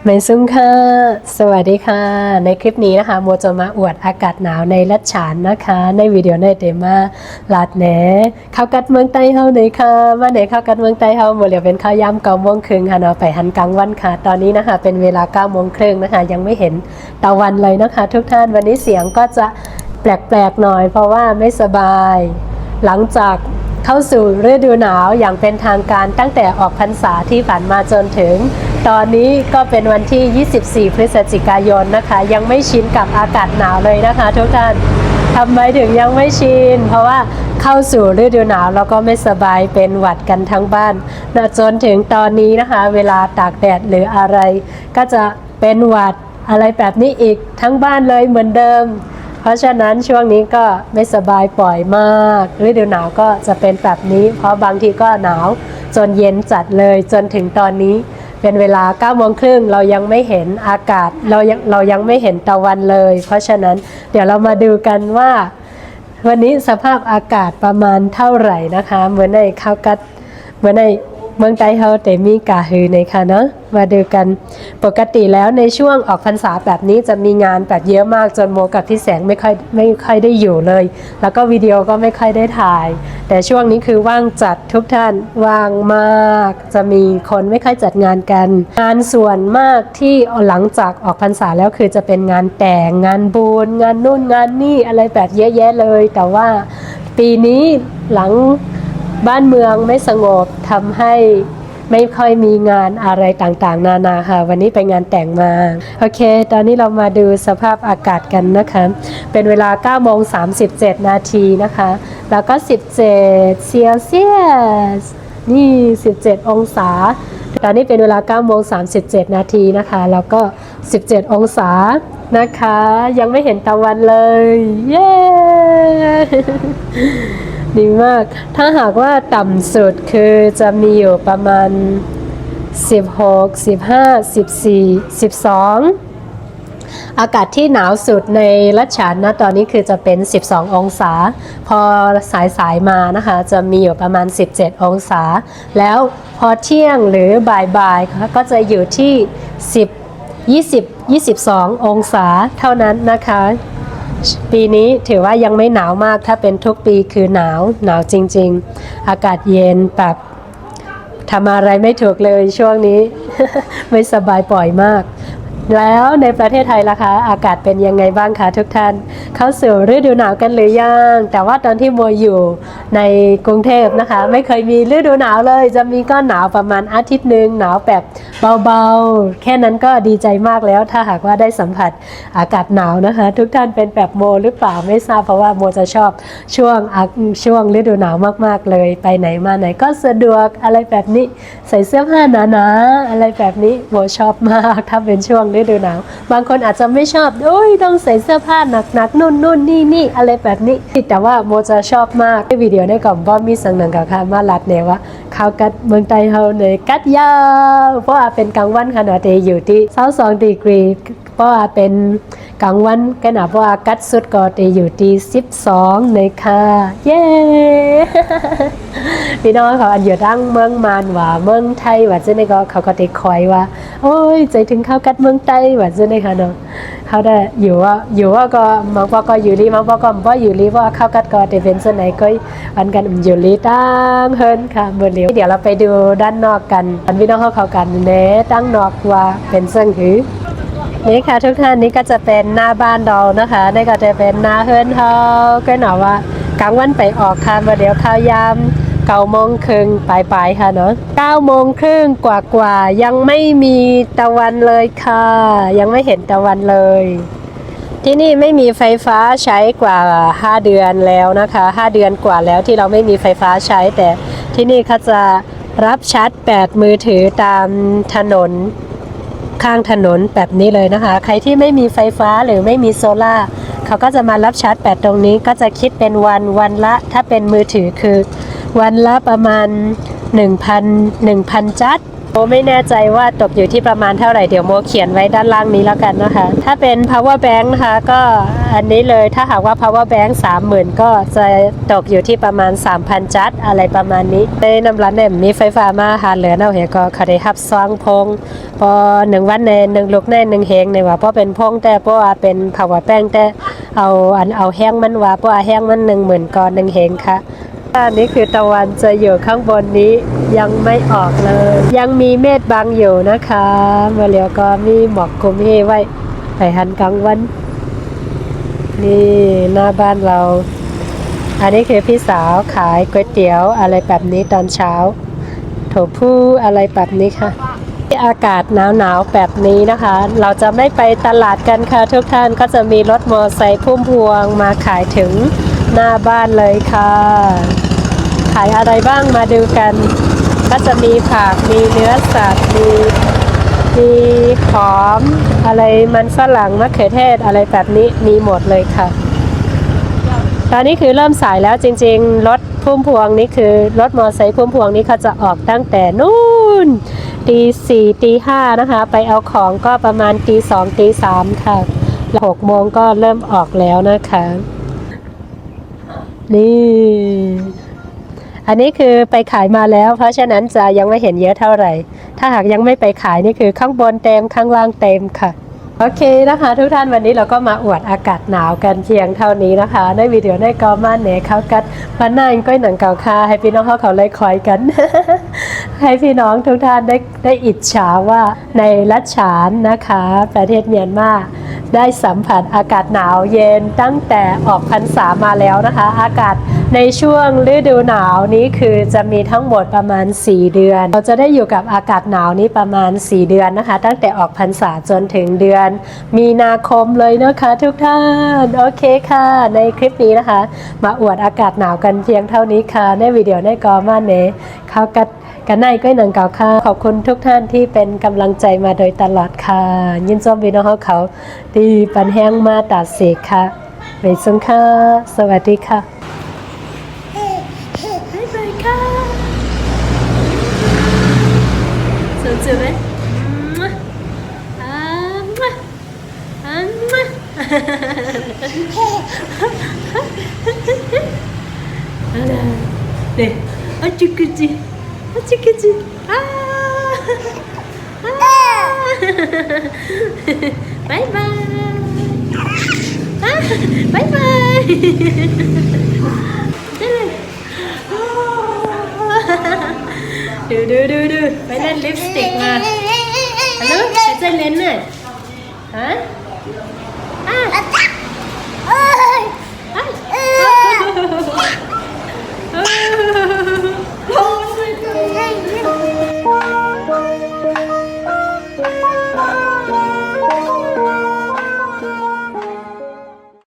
ไม่ซุ้มค่ะสวัสดีค่ะในคลิปนี้นะคะโมจะมาอวดอากาศหนาวในรัชฉานนะคะในวิดีโอในเตมาลาดแหนเข้ากัดเมืองใต้เฮาเลยค่ะมาไหนเข้ากัดเมืองใต้เฮาหมดเหลียวเป็นข้าวยำ9:30ค่ะเนาะไปหันกลางวันค่ะตอนนี้นะคะเป็นเวลา9:30นะคะยังไม่เห็นตะวันเลยนะคะทุกท่านวันนี้เสียงก็จะแปลกๆหน่อยเพราะว่าไม่สบายหลังจากเข้าสู่ฤดูหนาวอย่างเป็นทางการตั้งแต่ออกพรรษาที่ผ่านมาจนถึงตอนนี้ก็เป็นวันที่ 24 พฤศจิกายนนะคะยังไม่ชินกับอากาศหนาวเลยนะคะทุกท่านทำไมถึงยังไม่ชินเพราะว่าเข้าสู่ฤดูหนาวแล้วก็ไม่สบายเป็นหวัดกันทั้งบ้านจนถึงตอนนี้นะคะเวลาตากแดดหรืออะไรก็จะเป็นหวัดอะไรแบบนี้อีกทั้งบ้านเลยเหมือนเดิมเพราะฉะนั้นช่วงนี้ก็ไม่สบายปล่อยมากฤดูหนาวก็จะเป็นแบบนี้เพราะบางทีก็หนาวจนเย็นจัดเลยจนถึงตอนนี้เป็นเวลา9:30เรายังไม่เห็นอากาศเรายังไม่เห็นตะวันเลยเพราะฉะนั้นเดี๋ยวเรามาดูกันว่าวันนี้สภาพอากาศประมาณเท่าไหร่นะคะเหมือนในข้าวกัดเหมือนในเมืองไต้เฮาแต่มีกาฮือในค่ะเนาะมาดูกันปกติแล้วในช่วงออกพรรษาแบบนี้จะมีงานแบบเยอะมากจนโมกับพี่แสงไม่ค่อยได้อยู่เลยแล้วก็วิดีโอก็ไม่ค่อยได้ถ่ายแต่ช่วงนี้คือว่างจัดทุกท่านว่างมากจะมีคนไม่ค่อยจัดงานกันงานส่วนมากที่หลังจากออกพรรษาแล้วคือจะเป็นงานแต่งงานบุญงานนู่นงานนี่อะไรแบบเยอะแยะเลยแต่ว่าปีนี้หลังบ้านเมืองไม่สงบทำให้ไม่ค่อยมีงานอะไรต่างๆนานาค่ะวันนี้ไปงานแต่งมาโอเคตอนนี้เรามาดูสภาพอากาศกันนะคะเป็นเวลา9:37นะคะแล้วก็17เซลเซียสนี่17องศาตอนนี้เป็นเวลา9:37นะคะแล้วก็17องศานะคะยังไม่เห็นตะวันเลยเย้ ดีมากถ้าหากว่าต่ำสุดคือจะมีอยู่ประมาณ16 15 14 12อากาศที่หนาวสุดในรัชฉานนะตอนนี้คือจะเป็น12องศาพอสายมานะคะจะมีอยู่ประมาณ17องศาแล้วพอเที่ยงหรือบ่ายก็จะอยู่ที่22 องศาเท่านั้นนะคะปีนี้ถือว่ายังไม่หนาวมากถ้าเป็นทุกปีคือหนาวจริงๆอากาศเย็นแบบทำอะไรไม่ถูกเลยช่วงนี้ ไม่สบายปล่อยมากแล้วในประเทศไทยล่ะคะอากาศเป็นยังไงบ้างคะทุกท่านเข้าสู่ฤดูหนาวกันหรือยังแต่ว่าตอนที่โมอยู่ในกรุงเทพนะคะไม่เคยมีฤดูหนาวเลยจะมีก็หนาวประมาณอาทิตย์หนึ่งหนาวแบบเบาๆแค่นั้นก็ดีใจมากแล้วถ้าหากว่าได้สัมผัสอากาศหนาวนะคะทุกท่านเป็นแบบโมหรือเปล่าไม่ทราบเพราะว่าโมจะชอบช่วงฤดูหนาวมากๆเลยไปไหนมาไหนก็สะดวกอะไรแบบนี้ใส่เสื้อผ้าหนาๆอะไรแบบนี้โมชอบมากถ้าเป็นช่วงฤดูหนาวบางคนอาจจะไม่ชอบโอ้ยต้องใส่เสื้อผ้าหนักๆนู่นนี่อะไรแบบนี้แต่ว่าโมจะชอบมากในวิดีโอในกล่องบ่มีสังหนังกับค่ะมาลัดเนว่าเขากัดเมืองไทยเฮาเลยกัดยาวเพราะว่าเป็นกลางวันขนาดอยู่ที่22 ดีกรีเพราะว่าเป็นกลางวันขนาดว่ากัดสุดก็อยู่ที่12เลยค่ะเย้พี่น้องเขาอันอยู่ทั้งเมืองมานว่าเมืองไทยว่าจะในก็เขาก็ติคอยว่าโอ้ยใจถึงเข้ากัดเมืองไทยว่าจะในค่ะเนาะเขาได้อยู่ว่าก็บางว่าก็อยู่ลีบางว่าก็บ่อยู่ลีว่าเข้ากัดก็จะเป็นส่วนไหนก็อันกันอยู่ลีตั้งเฮิรนค่ะเดี๋ยวเราไปดูด้านนอกกันอันพี่น้องเขากันเน่ตั้งนอกว่าเป็นเส้นหือนี่ค่ะทุกท่านนี่ก็จะเป็นหน้าบ้านเรานะคะนี่ก็จะเป็นหน้าเฮิรนเขาก็หน่อว่ากลางวันไปออกค่ะมาเดี๋ยวข้าวยาม9:30ปลายค่ะเนาะ9:30กว่ายังไม่มีตะวันเลยค่ะยังไม่เห็นตะวันเลยที่นี่ไม่มีไฟฟ้าใช้กว่า5 เดือนแล้วนะคะ5 เดือนกว่าแล้วที่เราไม่มีไฟฟ้าใช้แต่ที่นี่เขาจะรับชาร์จแบตมือถือตามถนนข้างถนนแบบนี้เลยนะคะใครที่ไม่มีไฟฟ้าหรือไม่มีโซล่าเขาก็จะมารับชาร์จแบตตรงนี้ก็จะคิดเป็นวันละถ้าเป็นมือถือคือวันละประมาณ1,000 จัด โมไม่แน่ใจว่าตกอยู่ที่ประมาณเท่าไหร่เดี๋ยวโมเขียนไว้ด้านล่างนี้แล้วกันนะคะถ้าเป็น power bank นะคะก็อันนี้เลยถ้าหากว่า power bank 30,000ก็จะตกอยู่ที่ประมาณ 3,000 จัดอะไรประมาณนี้ในน้ำร้านเนี่ยมีไฟฟ้ามาหาเหลือเอาเหก็เขาได้รับซองพงพอ1วันใน1ลูกใน1เฮงในว่าเพราะเป็นพงแต่เพราะว่าเป็น power bank แต่เอาแห้งมันว่าเพราะว่าแห้งมัน10,000ก่อน1เฮงค่ะอันนี้คือตะวันจะอยู่ข้างบนนี้ยังไม่ออกเลยยังมีเมฆบังอยู่นะคะมาแล้วก็มีหมอกคลุมให้ไว้ไปหันกลางวันนี่หน้าบ้านเราอันนี้คือพี่สาวขายก๋วยเตี๋ยวอะไรแบบนี้ตอนเช้าโถผู้อะไรแบบนี้ค่ะอากาศหนาวๆแบบนี้นะคะเราจะไม่ไปตลาดกันค่ะทุกท่านก็จะมีรถมอเตอร์ไซค์พุ่มพวงมาขายถึงหน้าบ้านเลยค่ะขายอะไรบ้างมาดูกันก็จะมีผักมีเนื้อสัตว์มีหอมอะไรมันฝรั่งมะเขือเทศอะไรแบบนี้มีหมดเลยค่ะตอนนี้คือเริ่มสายแล้วจริงๆรถพุ่มพวงนี่คือรถมอเตอร์ไซค์พุ่มพวงนี้เขาจะออกตั้งแต่นู่นตีสี่ตีห้านะคะไปเอาของก็ประมาณตีสองตีสามค่ะ6 โมงก็เริ่มออกแล้วนะคะนี่อันนี้คือไปขายมาแล้วเพราะฉะนั้นจะยังไม่เห็นเยอะเท่าไหร่ถ้าหากยังไม่ไปขายนี่คือข้างบนเต็มข้างล่างเต็มค่ะโอเคนะคะทุกท่านวันนี้เราก็มาอวดอากาศหนาวกันเพียงเท่านี้นะคะในวิดีโอในก็มาเน่เขากัดปันหน้าก้อยหนังเก่าคาให้พี่น้องเขาเลยคอยกัน ให้พี่น้องทุกท่านได้อิจฉาว่าในรัชฉานนะคะประเทศเมียนมาได้สัมผัสอากาศหนาวเย็นตั้งแต่ออกพรรษามาแล้วนะคะอากาศในช่วงฤดูหนาวนี้คือจะมีทั้งหมดประมาณ4 เดือนเราจะได้อยู่กับอากาศหนาวนี้ประมาณ4 เดือนนะคะตั้งแต่ออกพรรษาจนถึงเดือนมีนาคมเลยนะคะทุกท่านโอเคค่ะในคลิปนี้นะคะมาอวดอากาศหนาวกันเพียงเท่านี้ค่ะในวิดีโอในกอมาเนเขากันในก้อยหนังเก่าค่ะขอบคุณทุกท่านที่เป็นกำลังใจมาโดยตลอดค่ะยินจอมพี่น้องเขาที่ปันแห้งมาตัดเสกค่ะไปส่งค่ะสวัสดีค่ะบ๊ายบายค่ะสนใจไหม네, 아쭈꾸지, 아쭈꾸지, 바이바이, 바이바이. Đưa, phải lên lipstick mà. Alo, phải lên nè. Hả?